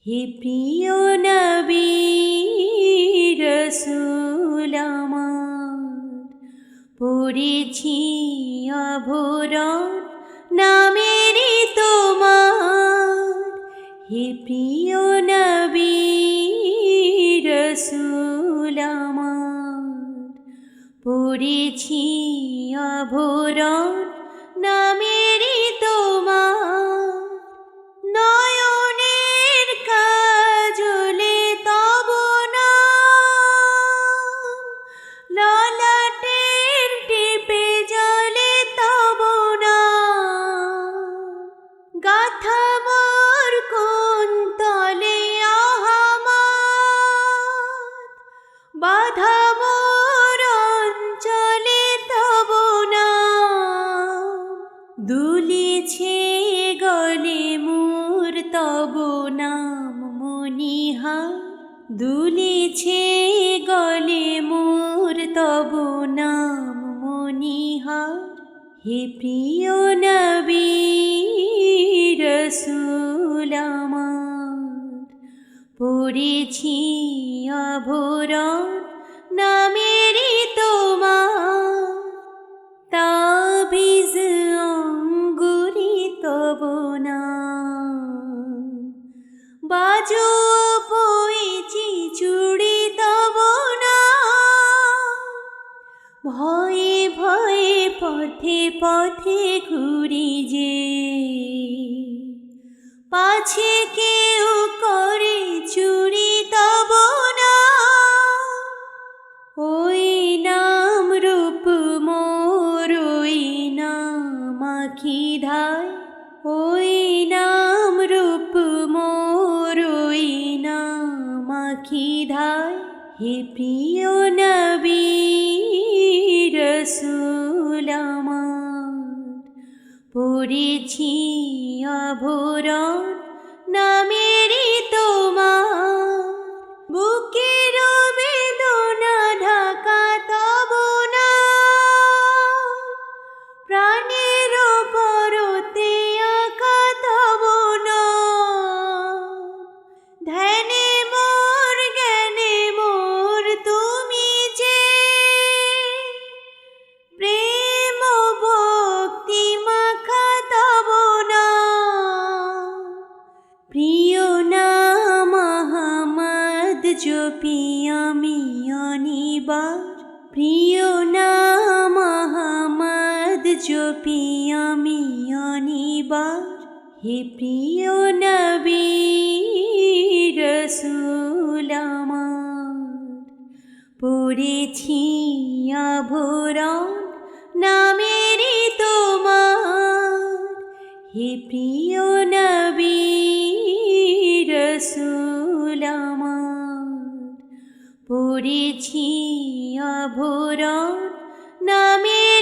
হে প্রিয় নবী রসূল আমার, পড়েছি আভরণ নামেরই তোমার। হে প্রিয় নবী রসূল আমার, পড়েছি আভরণ নামেরই তোমার। নয়নের কাজলে তব নাম, ললাটের টিপে জলে তব নাম। গাথা মোর কোন তলে আহামাত, বাধা মোর অঞ্চলে তব নাম। দুলিছে গলে মোর তব নাম মনিহার, দুলিছে গলে মোর তব নাম মনিহার। হে প্রিয় নবী রসূল আমার, পড়েছি আভরণ নামেরই তোমার। তাবিজ অঙ্গুরি তব নাম, বাজো পয়েছি চুড়ি তব নাম। ভয়ে ভয়ে পথে পথে ঘুরি যে, পাছে কেউ করে চুরি তব নাম। ওই নাম রূপ মোর, ওই নাম আখি ধায়, ওই নাম রূপ মোর, ওই নাম আখি ধায়। হে প্রিয় নবী রসূল আমার, পড়েছি আভরণ নামেরই তোমার। বুকের বেদনা ঢাকা তব নাম, প্রাণের পরতে আঁকা তব নাম। ধ্যানে মোর জ্ঞানে মোর তুমি যে, প্রেম ভক্তি মাখা তব নাম। প্রিয় নাম আহমদ জপি আমি অনিবার, প্রিয় নাম আহমদ জপি আমি অনিবার। হে প্রিয় নবী রসূল আমার, পড়েছি আভরণ নামেরই তোমার। হে প্রিয় নবী রসূল আমার, পড়েছি আভরণ নামেরই